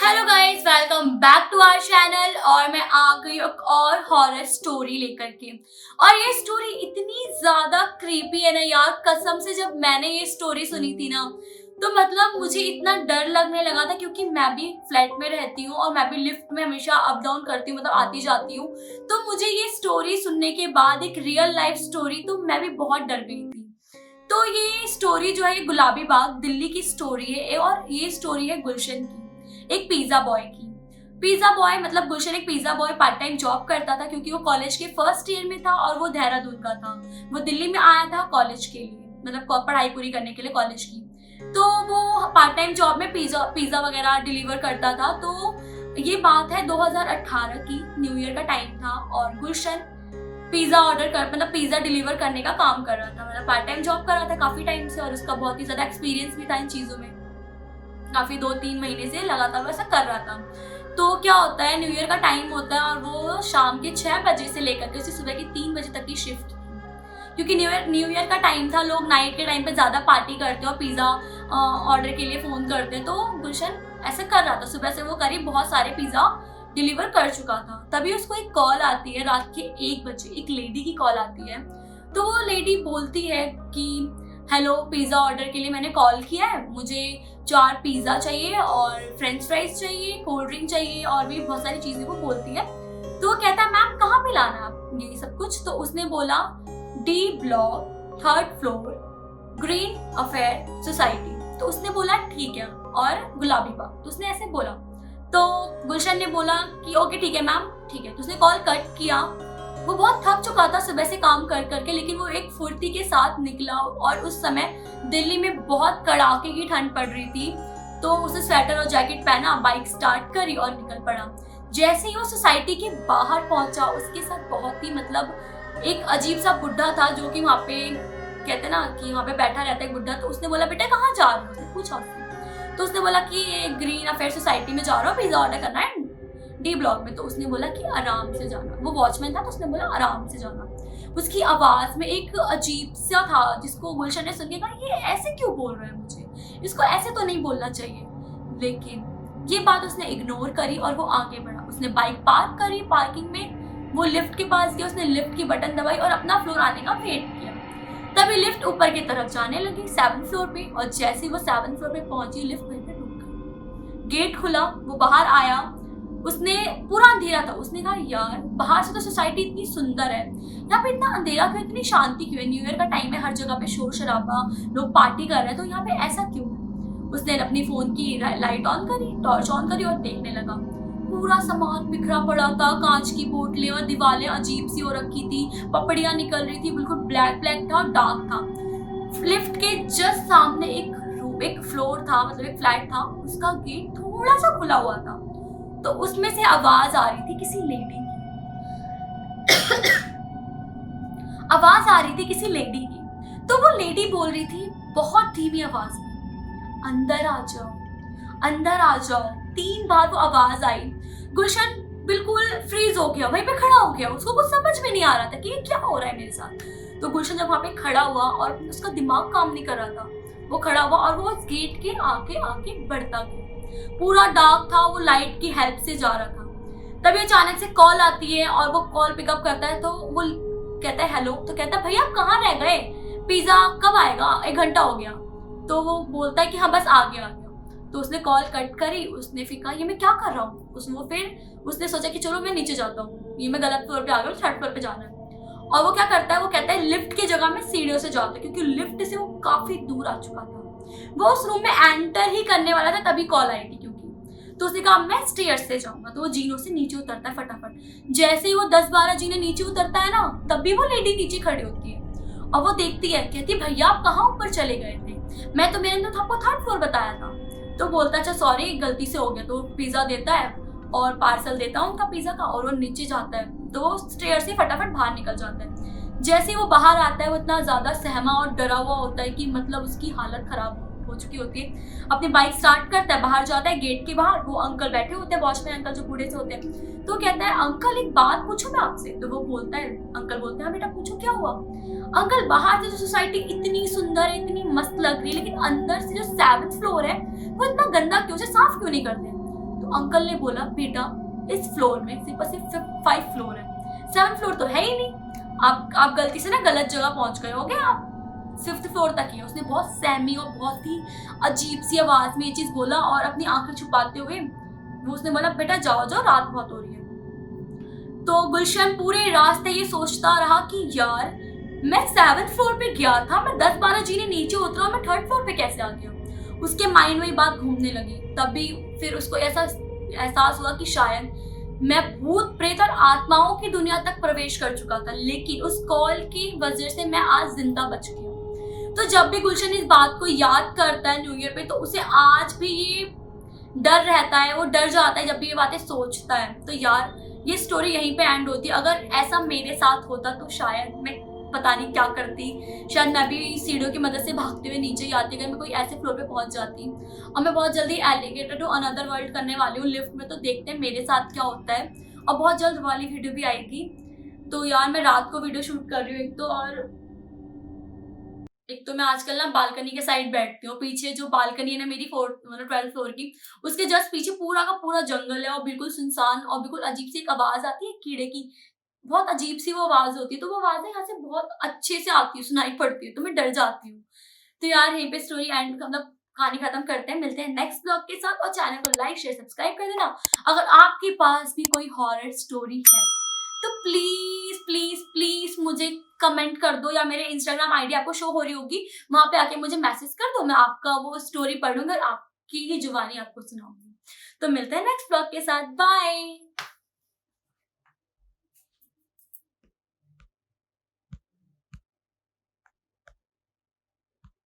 Hello guys, welcome back to our channel. और मैं आ गई एक और हॉरर स्टोरी लेकर के। और ये स्टोरी इतनी ज्यादा क्रीपी है ना यार, कसम से जब मैंने ये स्टोरी सुनी थी ना तो मतलब मुझे इतना डर लगने लगा था, क्योंकि मैं भी फ्लैट में रहती हूँ और मैं भी लिफ्ट में हमेशा अप डाउन करती हूँ, मतलब आती जाती हूँ। तो मुझे ये स्टोरी सुनने के बाद, एक रियल लाइफ स्टोरी, तो मैं भी बहुत डर गई थी। तो ये स्टोरी जो है ये गुलाबी बाग दिल्ली की स्टोरी है, और ये स्टोरी है गुलशन की, एक पिज्जा बॉय की। पिज्जा बॉय मतलब गुलशन एक pizza boy part time job करता था, क्योंकि वो कॉलेज के फर्स्ट ईयर में था और वो देहरादून का था। वो दिल्ली में आया था कॉलेज के लिए, मतलब पढ़ाई पूरी करने के लिए कॉलेज की। तो वो पार्ट टाइम जॉब में पिज्जा वगैरह डिलीवर करता था। तो ये बात है 2018 की, न्यू ईयर का टाइम था, और गुलशन पिज्जा ऑर्डर कर मतलब पिज्जा डिलीवर करने का काम कर रहा था, मतलब पार्ट टाइम जॉब कर रहा था काफी टाइम से, और उसका बहुत ही ज्यादा एक्सपीरियंस भी था इन चीजों में। काफी 2-3 महीने से लगातार वैसा कर रहा था। तो क्या होता है, न्यू ईयर का टाइम होता है और वो शाम के 6 बजे से लेकर के उसी सुबह की 3 बजे तक की शिफ्ट थी, क्योंकि न्यू ईयर का टाइम था। लोग नाइट के टाइम पे ज्यादा पार्टी करते हैं और पिज्जा ऑर्डर के लिए फोन करते हैं। तो गुलशन ऐसा कर रहा था, सुबह से वो करीब बहुत सारे पिज्जा डिलीवर कर चुका था। तभी उसको एक कॉल आती है रात के 1 बजे, एक लेडी की कॉल आती है। तो वो लेडी बोलती है कि हेलो, पिज्जा ऑर्डर के लिए मैंने कॉल किया है, मुझे 4 पिज्जा चाहिए और फ्रेंच फ्राइज चाहिए, कोल्ड ड्रिंक चाहिए, और भी बहुत सारी चीजें वो बोलती है। तो वो कहता है मैम कहाँ पे लाना है ये सब कुछ। तो उसने बोला D block 3rd floor green affair society. तो उसने बोला ठीक है, और गुलाबी बाग। तो उसने ऐसे बोला। तो गुलशन ने बोला कि ओके ठीक है मैम, ठीक है। तो उसने कॉल कट किया। वो बहुत थक चुका था सुबह से काम कर करके, लेकिन वो एक फुर्ती के साथ निकला। और उस समय दिल्ली में बहुत कड़ाके की ठंड पड़ रही थी। तो उसने स्वेटर और जैकेट पहना, बाइक स्टार्ट करी और निकल पड़ा। जैसे ही वो सोसाइटी के बाहर पहुंचा, उसके साथ बहुत ही मतलब एक अजीब सा बुढ़ा था, जो कि वहाँ पे कहते ना कि वहाँ पे बैठा रहता है बुढ़ा। तो उसने बोला बेटा कहाँ जा रहे हो, उसने पूछा उससे। तो उसने बोला कि ग्रीन अफेयर सोसाइटी में जा रहा हूँ, पिज्जा ऑर्डर करना है डी ब्लॉक में। तो उसने बोला कि आराम से जाना। वो वॉचमैन था, तो उसने बोला आराम से जाना। उसकी आवाज में एक अजीब सा था, जिसको गुलशन ने सुन के कहा ये ऐसे क्यों बोल रहा है, मुझे इसको ऐसे तो नहीं बोलना चाहिए। लेकिन ये बात उसने इग्नोर करी और वो आगे बढ़ा। उसने बाइक पार्क करी पार्किंग में, वो लिफ्ट के पास गया, उसने लिफ्ट की बटन दबाई और अपना फ्लोर आने का वेट किया। तभी लिफ्ट ऊपर की तरफ जाने लगी 7th फ्लोर पे, और जैसे वो 7th फ्लोर पे पहुंची, लिफ्ट वहीं पे रुक गई। गेट खुला, वो बाहर आया। उसने पूरा अंधेरा था। उसने कहा यार बाहर से तो सोसाइटी इतनी सुंदर है, यहाँ पे इतना अंधेरा क्यों, इतनी शांति क्यों है, न्यू ईयर का टाइम है, हर जगह पे शोर शराबा, लोग पार्टी कर रहे हैं, तो यहाँ पे ऐसा क्यों है। उसने अपनी फोन की लाइट ऑन करी, टॉर्च ऑन करी और देखने लगा। पूरा सामान बिखरा पड़ा था, कांच की बोतलें और दीवारें अजीब सी हो रखी थी, पपड़ियां निकल रही थी, बिल्कुल ब्लैक ब्लैक था, डार्क था। लिफ्ट के जस्ट सामने एक फ्लोर था, मतलब एक फ्लैट था, उसका गेट थोड़ा सा खुला हुआ था। तो उसमें से आवाज आ रही थी किसी लेडी की आवाज आ रही थी किसी लेडी की। तो वो लेडी बोल रही थी बहुत धीमी आवाज में, अंदर आ जाओ, अंदर आ जाओ। 3 बार वो आवाज आई। गुलशन बिल्कुल फ्रीज हो गया, वहीं पे खड़ा हो गया। उसको कुछ समझ में नहीं आ रहा था कि ये क्या हो रहा है मेरे साथ। तो गुलशन जब वहां पे खड़ा हुआ और उसका दिमाग काम नहीं कर रहा था, वो खड़ा हुआ और वो उस गेट के आगे आगे बढ़ता गया। पूरा डार्क था, वो लाइट की हेल्प से जा रहा था। तभी अचानक से कॉल आती है और वो कॉल पिकअप करता है। तो वो कहता है हेलो। तो कहता है भैया आप कहाँ रह गए, पिज्जा कब आएगा, 1 घंटा हो गया। तो वो बोलता है कि हाँ बस आ गया। तो उसने कॉल कट करी। उसने फिर कहा ये मैं क्या कर रहा हूँ। उसने सोचा कि चलो मैं नीचे जाता हूँ, ये मैं गलत फ्लोर पे आ गया, 3rd फ्लोर पे जाना है। और वो क्या करता है, वो कहता है लिफ्ट की जगह में सीढ़ियों से जाता है, क्योंकि लिफ्ट से वो काफी दूर आ चुका था। वो उस रूम में एंटर ही करने वाला था, तभी कॉल आई थी क्योंकि। तो उसने कहा मैं स्टेयर्स से जाऊंगा। तो वो जीनों से नीचे उतरता है फटाफट। जैसे ही वो 10-12 जीने नीचे उतरता है ना, तभी वो लेडी नीचे खड़ी होती है और वो देखती है, कहती है भैया आप कहाँ ऊपर चले गए थे, मैं तो मैंने तो आपको 3rd फ्लोर बताया था। तो बोलता अच्छा सॉरी गलती से हो गया। तो पिज्जा देता है और पार्सल देता है उनका पिज्जा का, और वो नीचे जाता है। तो वो स्टेयर से फटाफट बाहर निकल जाता है। जैसे ही वो बाहर आता है, वो इतना ज्यादा सहमा और डरा हुआ होता है कि मतलब उसकी हालत खराब हो चुकी होती है। अपनी बाइक स्टार्ट करता है, बाहर जाता है। गेट के बाहर वो अंकल बैठे होते हैं, वॉचमैन अंकल जो बूढ़े से होते हैं। तो कहता है अंकल एक बात पूछूं मैं आपसे। तो वो बोलता है, अंकल बोलते हैं हाँ बेटा पूछो क्या हुआ। अंकल बाहर से जो सोसाइटी इतनी सुंदर है, इतनी मस्त लग रही है, लेकिन अंदर से जो 7th फ्लोर है वो इतना गंदा क्यों, उसे साफ क्यों नहीं करते। तो अंकल ने बोला बेटा इस फ्लोर में सिर्फ और सिर्फ 5 फ्लोर है, 7 फ्लोर तो है ही नहीं, आप गलती से ना गलत जगह पहुंच गए होगे, आप 5th फ्लोर तक ही है। उसने बहुत सहमी और बहुत ही अजीब सी आवाज में ये चीज बोला और अपनी आंखें छुपाते हुए वो उसने बोला बेटा जाओ जाओ रात बहुत हो रही है। तो गुलशन पूरे रास्ते ये सोचता रहा कि यार मैं 7th फ्लोर पे गया था, मैं 10-12 जीने नीचे उतरा और मैं 3rd फ्लोर पे कैसे आ गया। उसके माइंड में ये बात घूमने लगी। तभी फिर उसको ऐसा एहसास हुआ कि शायद मैं भूत प्रेत और आत्माओं की दुनिया तक प्रवेश कर चुका था, लेकिन उस कॉल की वजह से मैं आज जिंदा बच गया। तो जब भी गुलशन इस बात को याद करता है न्यू ईयर पे, तो उसे आज भी ये डर रहता है, वो डर जाता है जब भी ये बातें सोचता है। तो यार ये स्टोरी यहीं पे एंड होती। अगर ऐसा मेरे साथ होता तो शायद मैं पता नहीं क्या करती, शायद मैं भी सीढ़ियों की मदद से भागते हुए नीचे ही आती, अगर मैं कोई ऐसे फ्लोर पे पहुंच जाती। और मैं बहुत जल्दी एलिगेटर टू अनदर वर्ल्ड करने वाली हूँ लिफ्ट में, तो देखते हैं मेरे साथ क्या होता है। और बहुत जल्द वाली वीडियो भी आएगी। तो यार मैं रात को वीडियो शूट कर रही हूँ एक तो मैं आजकल ना बालकनी के साइड बैठती हूँ। पीछे जो बालकनी है ना मेरी 12th फ्लोर की, उसके जस्ट पीछे पूरा का पूरा जंगल है और बिल्कुल सुनसान और बिल्कुल अजीब सी एक आवाज आती है कीड़े की, बहुत अजीब सी वो आवाज होती है। तो वो आवाज यहाँ से बहुत अच्छे से आती है, सुनाई पड़ती है, तो मैं डर जाती हूँ। तो यार यहीं पे स्टोरी एंड मतलब कहानी खत्म करते हैं। मिलते हैं नेक्स्ट ब्लॉग के साथ और चैनल को लाइक शेयर सब्सक्राइब कर देना। अगर आपके पास भी कोई हॉरर स्टोरी है तो प्लीज प्लीज प्लीज मुझे कमेंट कर दो, या मेरे इंस्टाग्राम आईडी आपको शो हो रही होगी, वहां पे आके मुझे मैसेज कर दो। मैं आपका वो स्टोरी पढ़ूंगी और आपकी ही जुबानी आपको सुनाऊंगी। तो मिलते हैं नेक्स्ट ब्लॉग के साथ। बाय।